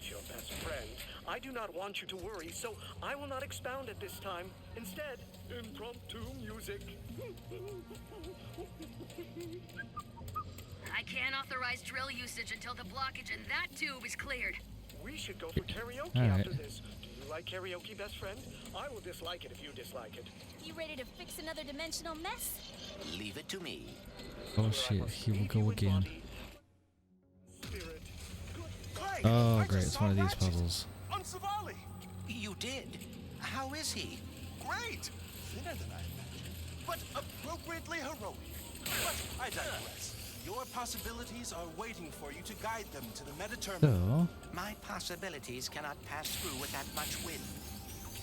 not your best friend, I do not want you to worry, so I will not expound at this time. Instead, impromptu music. I can't authorize drill usage until the blockage in that tube is cleared. We should go for karaoke after this. Do you like karaoke, best friend? I will dislike it if you dislike it. You ready to fix another dimensional mess? Leave it to me. Oh shit, here we go again. Clank, Oh I great, just it's saw one of these Ratchet puzzles. on Savali. You did. How is he? Great. Thinner than I imagined, but appropriately heroic. But I digress. Your possibilities are waiting for you to guide them to the meta-terminal. So, My possibilities cannot pass through with that much wind.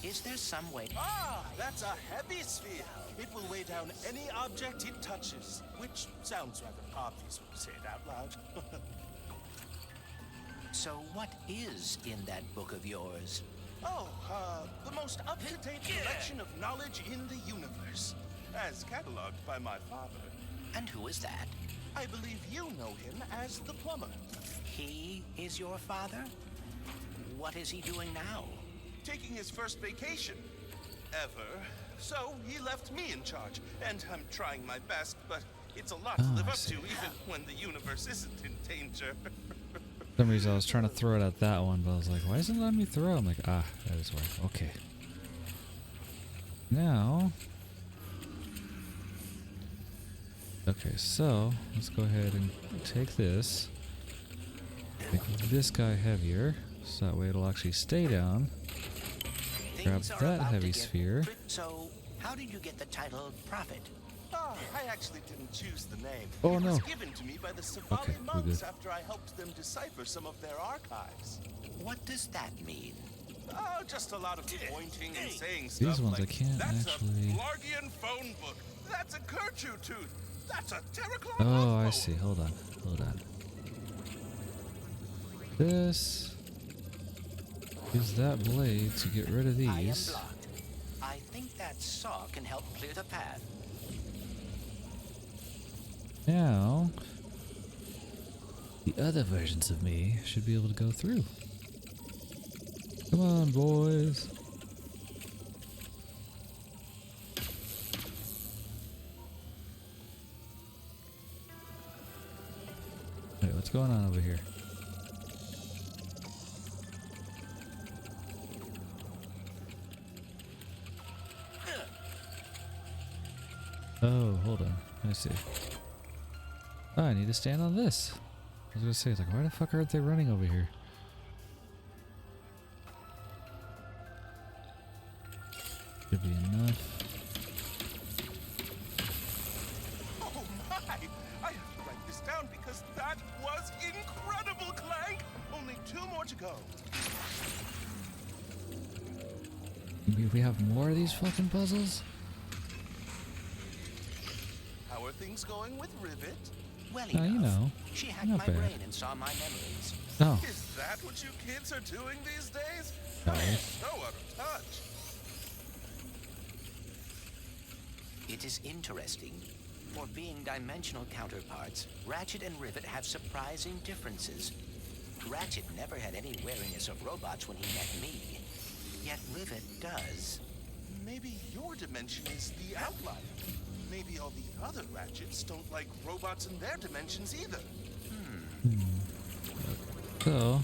Is there some way? Ah, that's a heavy sphere. It will weigh down any object it touches, which sounds rather obvious when you say it out loud. So what is in that book of yours? Oh, the most up-to-date collection of knowledge in the universe, as cataloged by my father. And who is that? I believe you know him as the plumber. He is your father? What is he doing now? Taking his first vacation ever. So he left me in charge, and I'm trying my best, but it's a lot to live I up see. to even when the universe isn't in danger. for some reason I was trying to throw it at that one, but I was like, why isn't it letting me throw? I'm like, ah, that is why. Okay. Now, okay, so let's go ahead and take this, make this guy heavier, so that way it'll actually stay down. Grab Things are that about to heavy get sphere. So, how did you get the title Prophet? Oh, I actually didn't choose the name. Oh, it no. was given to me by the Savali Okay, we're monks good. after I helped them decipher some of their archives. What does that mean? Oh, just a lot of pointing and saying These stuff ones I like, can't that's actually- a Blargian phone book. That's a Kerchu tooth. That's a Terraclaw Oh, I love see. poem." Hold on. Hold on. This. Use that blade to get rid of I am these. blocked. I think that saw can help clear the path. Now, the other versions of me should be able to go through. Come on, boys. Wait, what's going on over here? Oh, hold on. I see. Oh, I need to stand on this. I was gonna say, like, why the fuck aren't they running over here? Should be enough. Oh my! I have to write this down because that was incredible, Clank! Only 2 more to go. We have more of these fucking puzzles? How are things going with Rivet? Well Oh, enough. you know. She hacked Not my bad. brain and saw my memories. Oh, Is that what you kids are doing these days? No. I am so out of touch. It is interesting. For being dimensional counterparts, Ratchet and Rivet have surprising differences. Ratchet never had any wariness of robots when he met me. Yet Rivet does. Maybe your dimension is the outlier. Maybe all the other Ratchets don't like robots in their dimensions either. so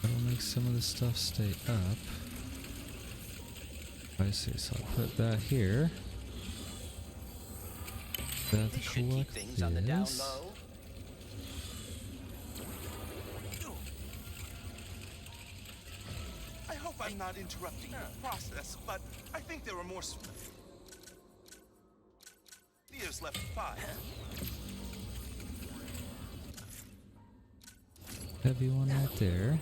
that'll make some of this stuff stay up. I see, so I'll put that here. That This should keep collect things on the down this. low. I hope I'm not interrupting your process, but I think there are more spheres left to find. Heavy one right there.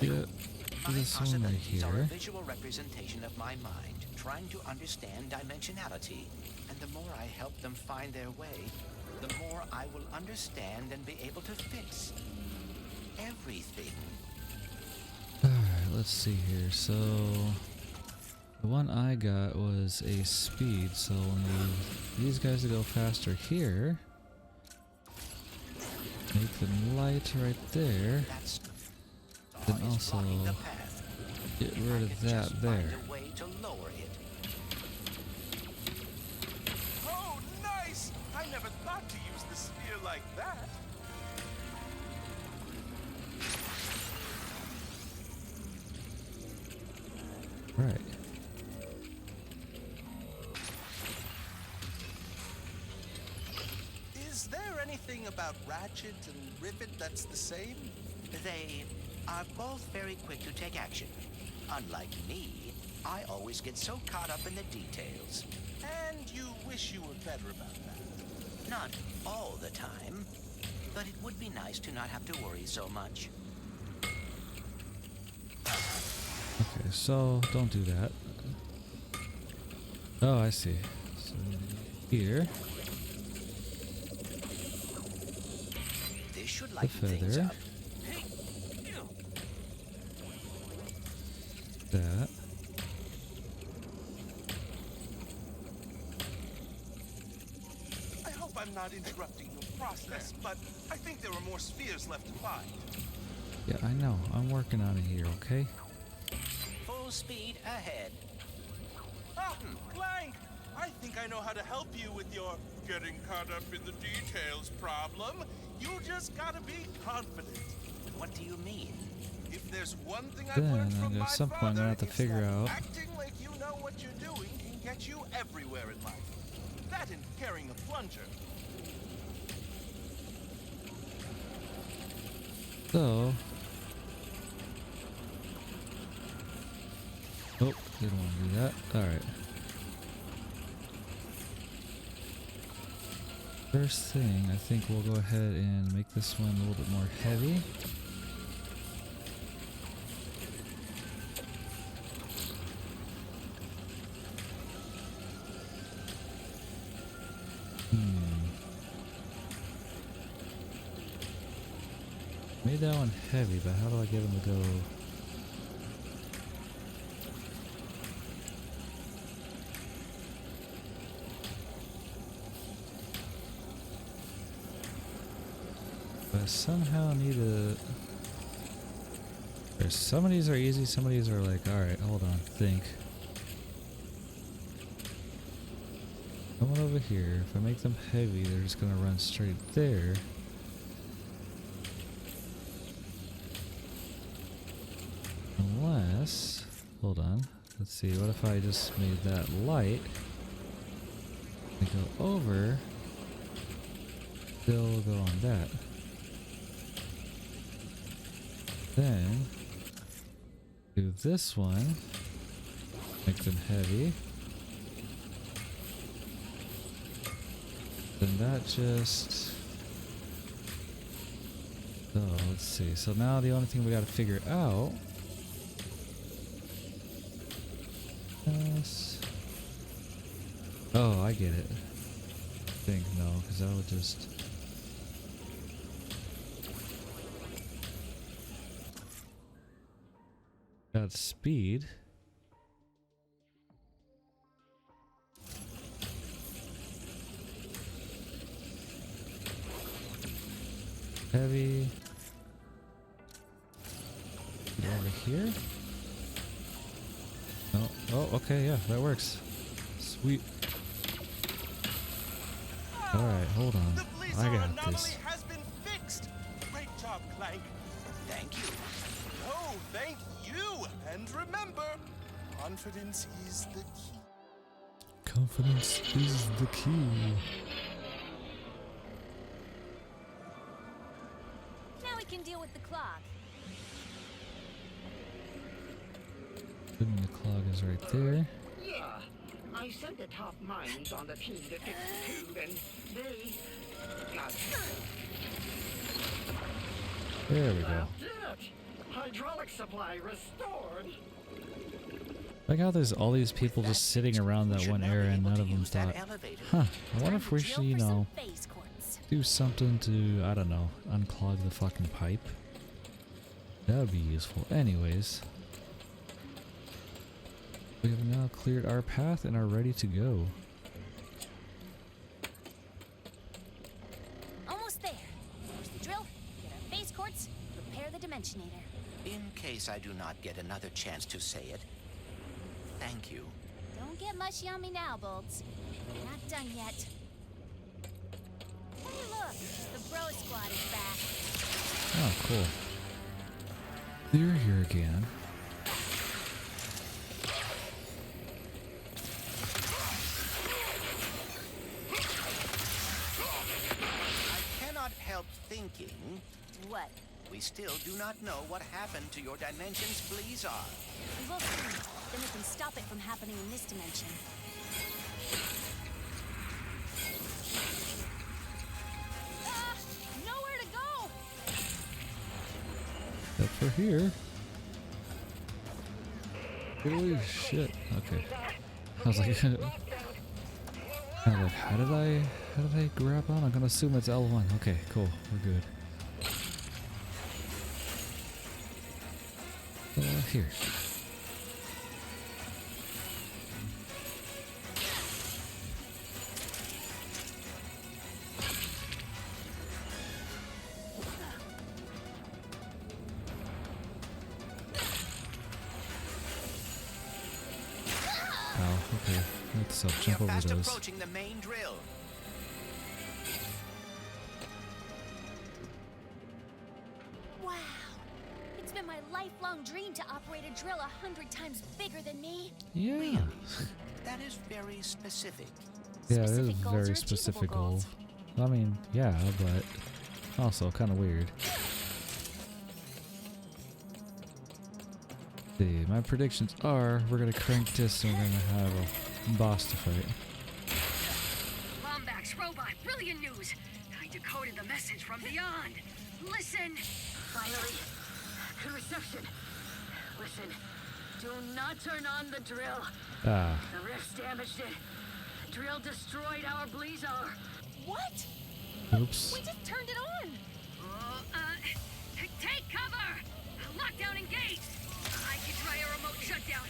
Yep. My This one right possibilities are a here. visual representation of my mind, trying to understand dimensionality. And the more I help them find their way, the more I will understand and be able to fix everything. Alright, let's see here. So The one I got was a speed, so we'll need these guys to go faster here. Make them light right there. That's Then is also blocking the path. get rid of that Just there. find a way to lower it. Oh, nice! I never thought to use the sphere like that. Right. Is there anything about Ratchet and Rivet that's the same? They are both very quick to take action. Unlike me, I always get so caught up in the details. And you wish you were better about that. Not all the time, but it would be nice to not have to worry so much. Okay, so don't do that. Oh, I see. So here, This should the lighten things feather. up. That. I hope I'm not interrupting your process, but I think there are more spheres left to find. Yeah, I know. I'm working on it here, okay? Full speed ahead. Ah, Clank! I think I know how to help you with your getting caught up in the details problem. You just gotta be confident. What do you mean? If there's one thing I've Then, learned from at my some point, I'm father, gonna have to it's figure that out- acting like you know what you're doing can get you everywhere in life. That and carrying a plunger. So. Oh, didn't want to do that. Alright. First thing, I think we'll go ahead and make this one a little bit more heavy. Made that one heavy, but how do I get him to go? But I somehow need to... There's some of these are easy, some of these are like, alright, hold on, think. Coming over here, if I make them heavy, they're just gonna run straight there. Unless, hold on, let's see, what if I just made that light and go over, still go on that. Then, do this one, make them heavy. Then that just... Oh, let's see. So now the only thing we gotta figure out is... Oh, I get it. I think no, because I would just... Got speed. Heavy. Over here. No. Oh, okay, yeah, that works. Sweet. Alright, hold on. The I Blizzard got anomaly this. has been fixed. Great job, Clank. Thank you. Oh, thank you. And remember, confidence is the key. Confidence is the key. Now we can deal with the clog. And the clog is right there. Yeah, I sent the top minds on the team to fix the tube, and they got There we go. That's it. Hydraulic supply restored. Like how there's all these people just sitting around that one area and none of them thought, huh, I wonder if we should, you know, Phase quartz. do something to, I don't know, unclog the fucking pipe. That would be useful. Anyways. We have now cleared our path and are ready to go. Almost there. There's the drill, get our base quartz, repair the Dimensionator. In case I do not get another chance to say it, thank you. Don't get mushy on me now, Bolts. We're not done yet. Hey, look, the Bro Squad is back. Oh, cool. They're here again. I cannot help thinking What? we still do not know what happened to your dimension's Blizzard. We will see. Then we can stop it from happening in this dimension. Ah! Nowhere to go! Except for here. Holy shit. Okay. I was like, how did I grab on? I'm gonna assume it's L1. Okay, cool. We're good. Here. Oh, okay. Let's We jump are over fast those. approaching the main drill. Wow! It's been my lifelong dream to operate a drill 100 times bigger than me. Yeah. Really? That is very specific. Yeah, it is Specific goals very are specific achievable goal. goals. I mean, yeah, but also kind of weird. See, my predictions are we're gonna crank this and we're gonna have a boss to fight. Lombax robot, brilliant news. I decoded the message from beyond. Listen. Finally, good reception. Listen, do not turn on the drill. Ah, The rifts damaged it. The drill destroyed our Blizzard. What? oops. We just turned it on! Take cover! Lockdown engaged! I can try a remote shutdown.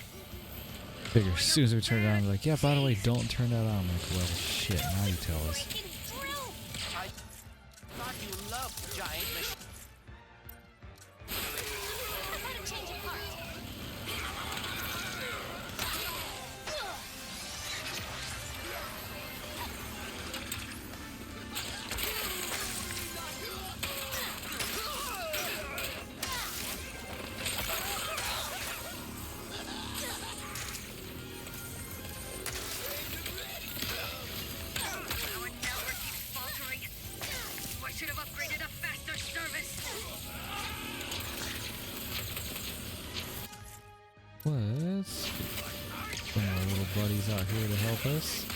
Figure as soon as we turn it on, they're like, yeah, by the way, don't turn that on. I'm like, well, shit, now you tell us. Freaking drill! I thought you loved giant machines. I gotta change a part. Our network keeps faltering. I should have upgraded a faster service. Let's get some of our little buddies out here to help us.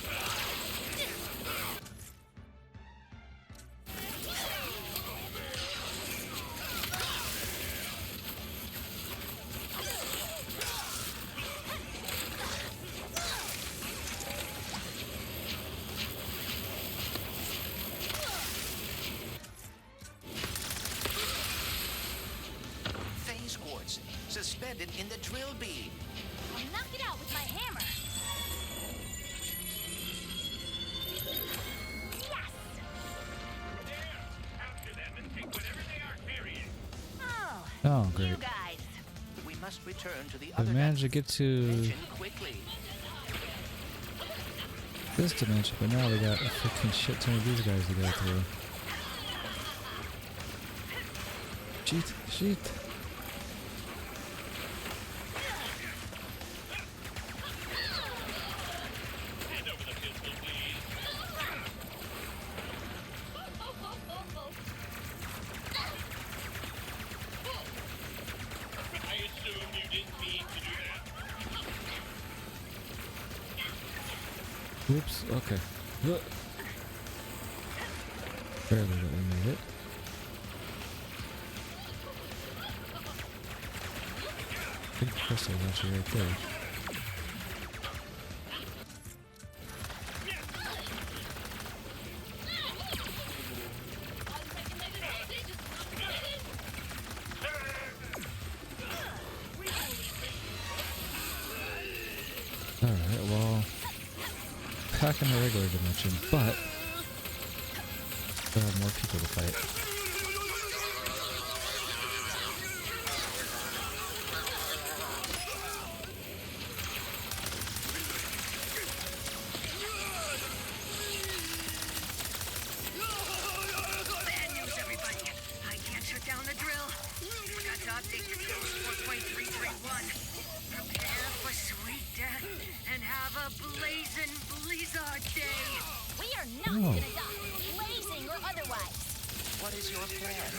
Phase quartz suspended in the drill beam. I'll knock it out with my hammer. Yes! Oh, Oh, you great. guys. We must return to the We other managed to get to dimension quickly. this dimension, but now we got a freaking shit ton of these guys to go through. Cheat, cheat. I assume you didn't mean to do that. Whoops, okay. Ugh. Barely that we made it. Big crystal's actually right there. back in the regular dimension, but we'll have more people to fight. Bad news, everybody. I can't shut down the drill. Forgot to update the drill 4.331. Prepare for sweet death and have a blazing blizzard day. We are not gonna die, blazing or otherwise. What is your plan?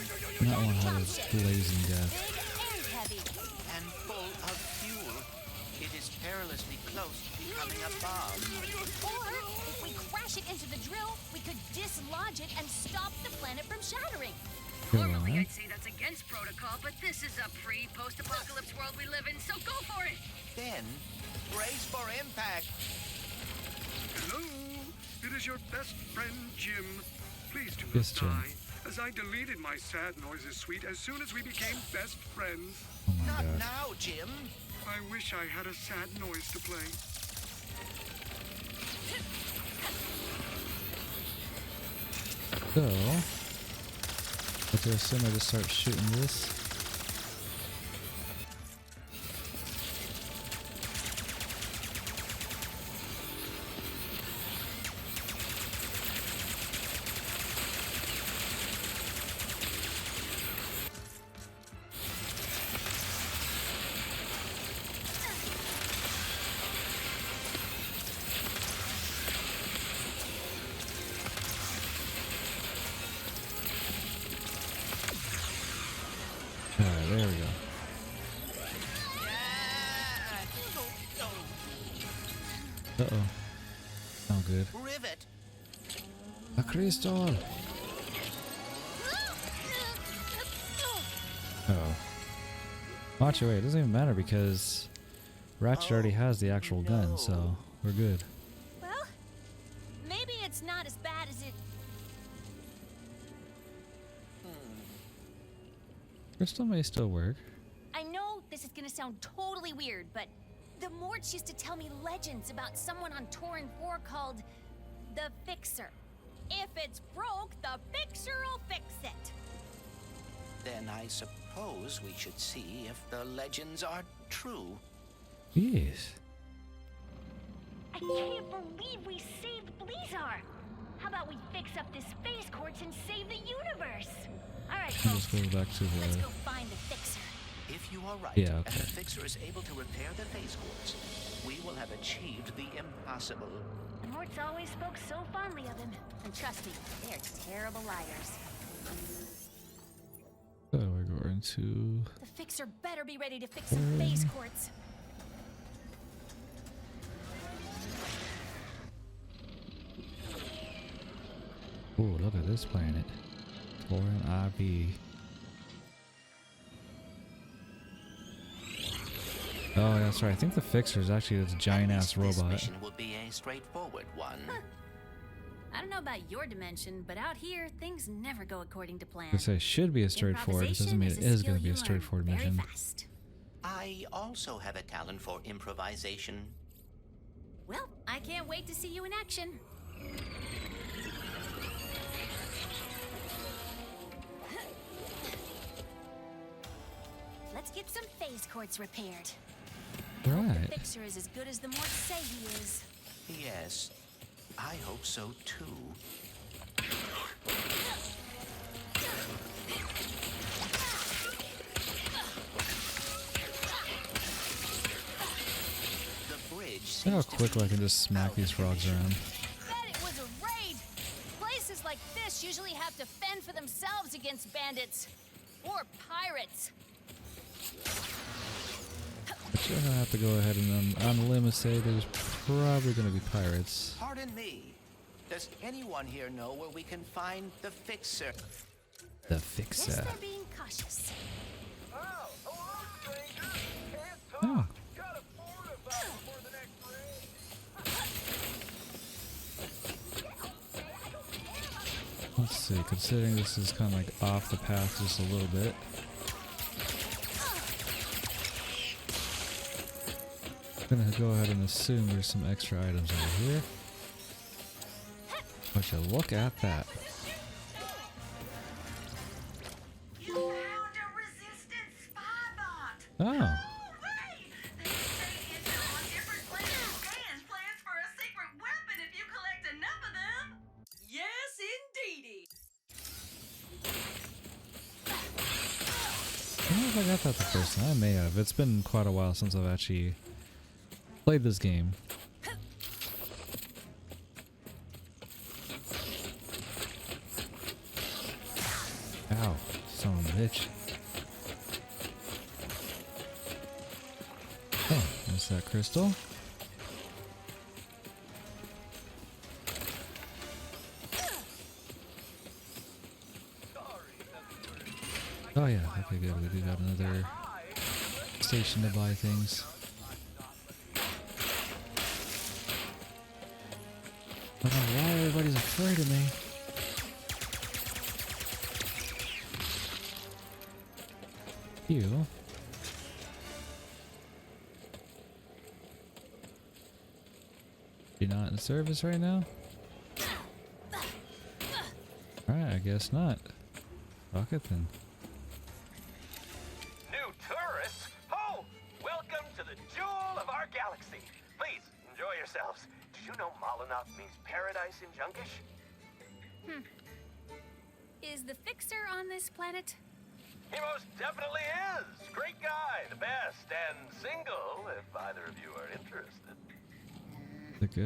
That one had a blazing death. Big and heavy. And full of fuel. It is perilously close to becoming a bomb. Or, if we crash it into the drill, we could dislodge it and stop the planet from shattering. Normally, I'd say that's against protocol, but this is a pre-post-apocalypse world we live in, so go for it! Then, brace for impact. Hello, it is your best friend, Jim. Please do not Yes, Jim. die, as I deleted my sad noises suite as soon as we became best friends. Oh my Not god. now, Jim. I wish I had a sad noise to play. So, I to assume I just start shooting this. Alright, there we go. Uh-oh. Not good. Rivet. A crystal! Uh-oh. Watch your way, it doesn't even matter because Ratchet already has the actual gun, so we're good. Well, maybe it's not as bad as it... Crystal may still work. I know this is gonna sound totally weird, but the Morts used to tell me legends about someone on Torin 4 called the Fixer. If it's broke, the Fixer'll fix it. Then I suppose we should see if the legends are true. Yes. I can't believe we saved Blizzard. How about we fix up this space quartz and save the universe? All right, I'll just folks, go back to let's the... go find the Fixer. If you are right, Yeah, and okay. the Fixer is able to repair the phase quartz, we will have achieved the impossible. The Morts always spoke so fondly of him. And trust me, they are terrible liars. So we're going to... The Fixer better be ready to fix some phase quartz. Oh, look at this planet. Torin IV. Oh, that's right. I think the Fixer is actually this giant-ass This robot. mission will be a straightforward one. I don't know about your dimension, but out here, things never go according to plan. I say should be a straightforward. It doesn't mean it is going to be a straightforward very mission. fast. I also have a talent for improvisation. Well, I can't wait to see you in action. Let's get some phase quartz repaired. Right. The Fixer is as good as the Morts say he is. Yes, I hope so too. The bridge See how seems to quickly I be can just smack out these of frogs commission. around. Bet it was a raid! Places like this usually have to fend for themselves against bandits. Or pirates. But you're gonna have to go ahead and on the limb say there's probably gonna be pirates. Pardon me. Does anyone here know where we can find the Fixer? The Guess Fixer. they're being cautious. Oh, hello, stranger. Can't talk. Oh. Gotta fortify before the next raid. Let's see, considering this is kind of like off the path just a little bit. I'm gonna go ahead and assume there's some extra items over here. Would you look at that? You found a resistant spy bot. Oh. Hooray! They say it's on different planets and plans for a secret weapon if you collect enough of them. Yes, indeedy. I don't know if I got that the first time. I may have. It's been quite a while since I've actually played this game. Ow, son of a bitch. Oh, there's that crystal. Oh yeah, okay good, we do got another station to buy things. I don't know why everybody's afraid of me. You. You're not in service right now? Alright, I guess not. Fuck it then. New tourists? Oh, welcome to the jewel of our galaxy. Please, enjoy yourselves. Did you know Molinoff means paradise in Junkish? Is the fixer on this planet? He most definitely is. Great guy, the best, and single, if either of you are interested. Like,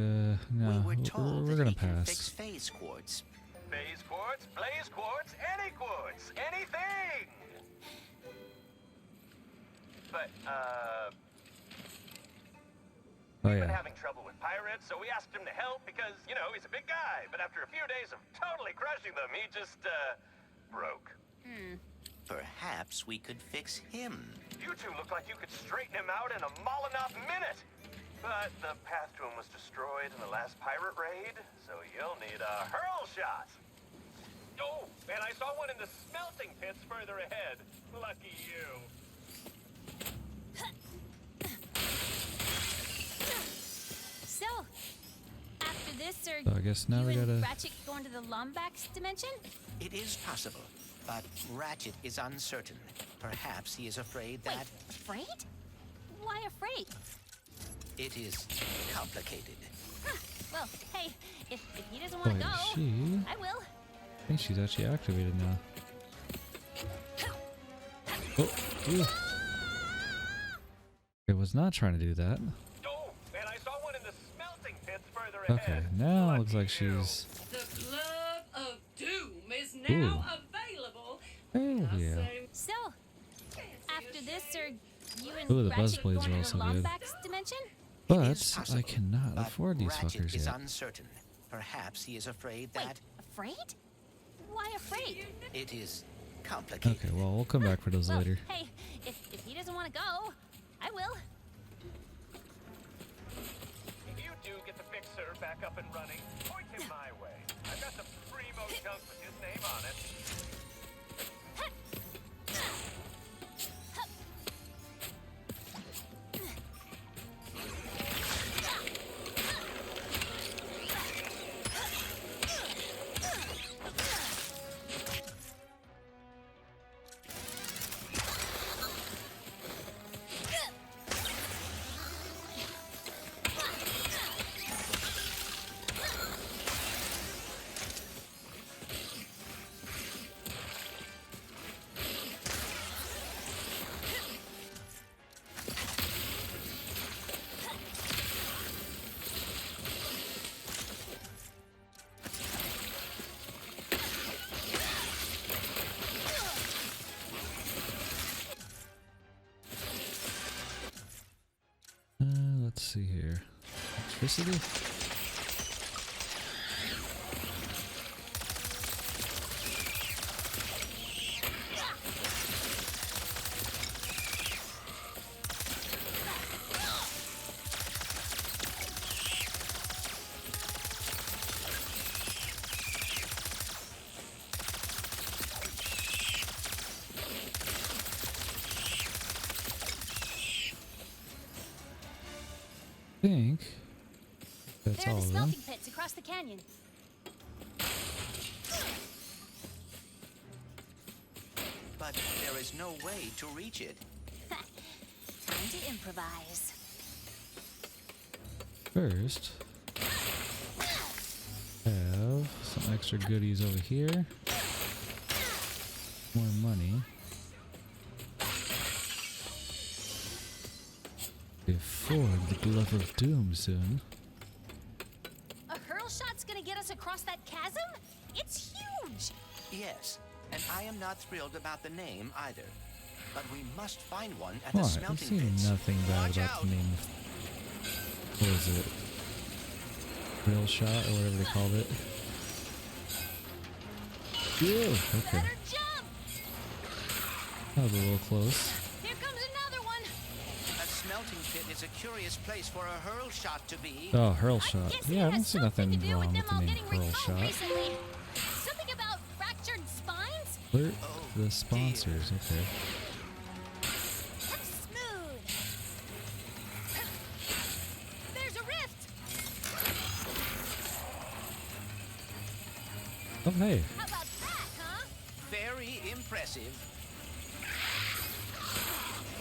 no, We were told we're that gonna he can pass. fix phase quartz. Phase quartz, blaze quartz, any quartz, anything! But, Oh we've been yeah. having trouble with pirates, so we asked him to help because, you know, he's a big guy. But after a few days of totally crushing them, he just, broke. Perhaps we could fix him. You two look like you could straighten him out in a Molinoff minute. But the path to him was destroyed in the last pirate raid, so you'll need a hurl shot. Oh, and I saw one in the smelting pits further ahead. Lucky you. So, after this, are So I guess now you we and gotta. Ratchet going to the Lombax dimension? It is possible, but Ratchet is uncertain. Perhaps he is afraid Wait, that afraid? Why afraid? it is complicated. Huh. Well, hey, if he doesn't want Wait, to go, she. I will. I think she's actually activated now. Oh, ew. It was not trying to do that. Oh, and I saw one in the smelting pits further Okay, ahead. now it Lucky looks like you. she's. The Club of Doom is now available. Oh yeah. So, after this, are you and Ooh, the Ratchet Buzzblades going are to the also good. Lombax dimension? It But is possible, I cannot but afford these Ratchet fuckers is yet. uncertain. Perhaps he is afraid Wait, that afraid? Why afraid? it is complicated. Okay, well we'll come back for those Well, later. hey, if he doesn't want to go, I will. If you do get the fixer back up and running, point him my way. I've got some primo junk with his name on it. Let's see here. Electricity? I think that's There are all the of them. smelting pits across the canyon. but there is no way to reach it. Time to improvise. First, have some extra goodies over here. More money. Afford the Glove of Doom soon. A hurl shot's gonna get us across that chasm? It's huge! Yes, and I am not thrilled about the name either. But we must find one at Why? the I've smelting seen pits. nothing bad Watch about out. the name. What is it? Rail shot or whatever they called it. Ew, okay. Better jump! That was a little close. Here comes another one! A smelting pit is a curious place for a hurl shot to be. Oh, hurl I shot. guess Yeah, I it don't has see something nothing to do with wrong them with the all name getting hurl recalled shot. recently. Something about fractured spines? Alert Oh, the sponsors, okay. Smooth! There's a rift! Oh, hey. How about that, huh? Very impressive.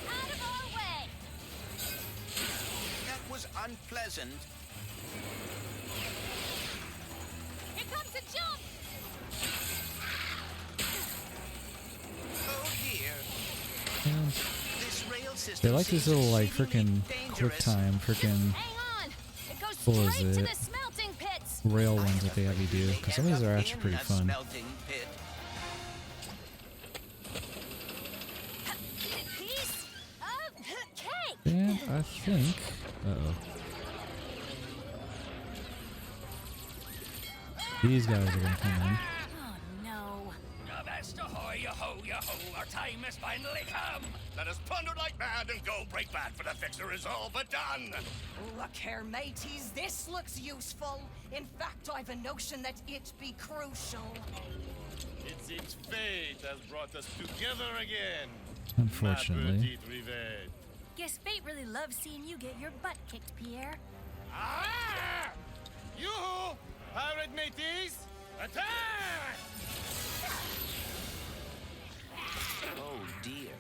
Out of our way! That was unpleasant. Here comes a jump! Oh dear. And This rail system they like these seems little, like, exceedingly freaking quick dangerous. time, freaking Hang on! It goes What was straight to it? the smelting pits! rail I ones have that they a have you do. feeling Because they some of these end are up actually in pretty a fun. Smelting pit. Piece of cake! And I think... Uh-oh. These guys are gonna come in. Oh no. Avast ahoy, yo-ho, yo-ho, our time has finally come. Let us plunder like mad and go break bad, for the fixer is all but done. Look here, mateys, this looks useful. In fact, I've a notion that it be crucial. It's its fate has brought us together again. Unfortunately. Ma petite rivette. Guess fate really loves seeing you get your butt kicked, Pierre. Ah! Yoo-hoo! Pirate mateys, attack! Oh dear.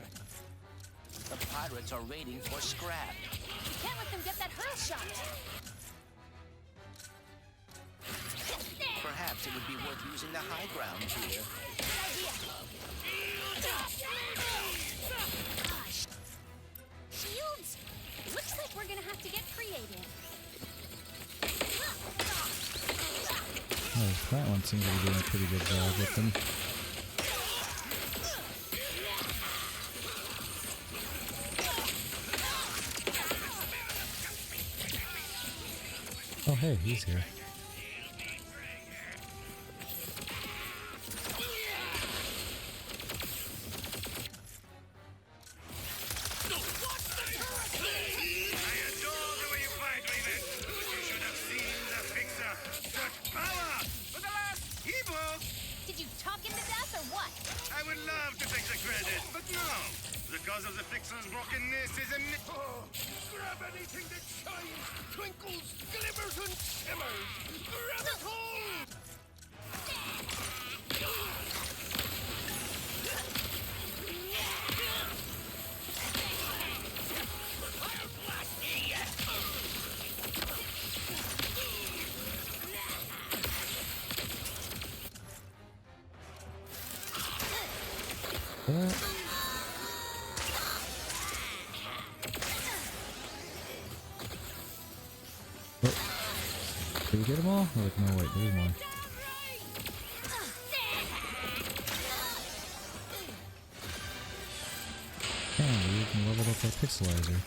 The pirates are raiding for scrap. You can't let them get that hurl shot! Perhaps it would be worth using the high ground here. Good idea! Gosh. Shields! Looks like we're gonna have to get creative. Oh, that one seems to be doing a pretty good job with them. Oh, hey, he's here. I adore the way you fight, Raven. You should have seen the fixer. Such power! For the last evil! Did you talk him to death or what? I would love to take the credit, but no. The cause of the fixer's brokenness is a... Oh, grab anything that shines, twinkles, glimmers, and shimmers. Grab it all! I'll blast ye yet! Did we get them all? Oh, like, no, wait, there's more. Apparently, we can level up our pixelizer.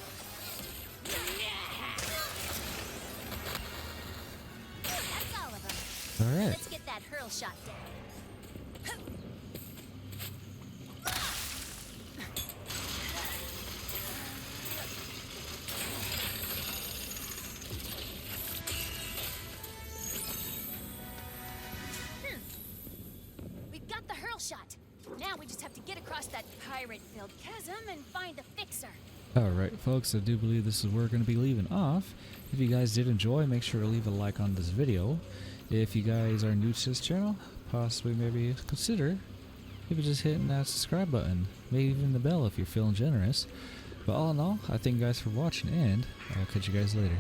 That's all of them. Alright. Let's get that hurl shot down. We've got the hurl shot. Now we just have to get across that pirate-filled chasm and find the fixer. Alright, folks, I do believe this is where we're going to be leaving off. If you guys did enjoy, make sure to leave a like on this video. If you guys are new to this channel, possibly maybe consider maybe just hitting that subscribe button, maybe even the bell if you're feeling generous. But all in all, I thank you guys for watching, and I'll catch you guys later.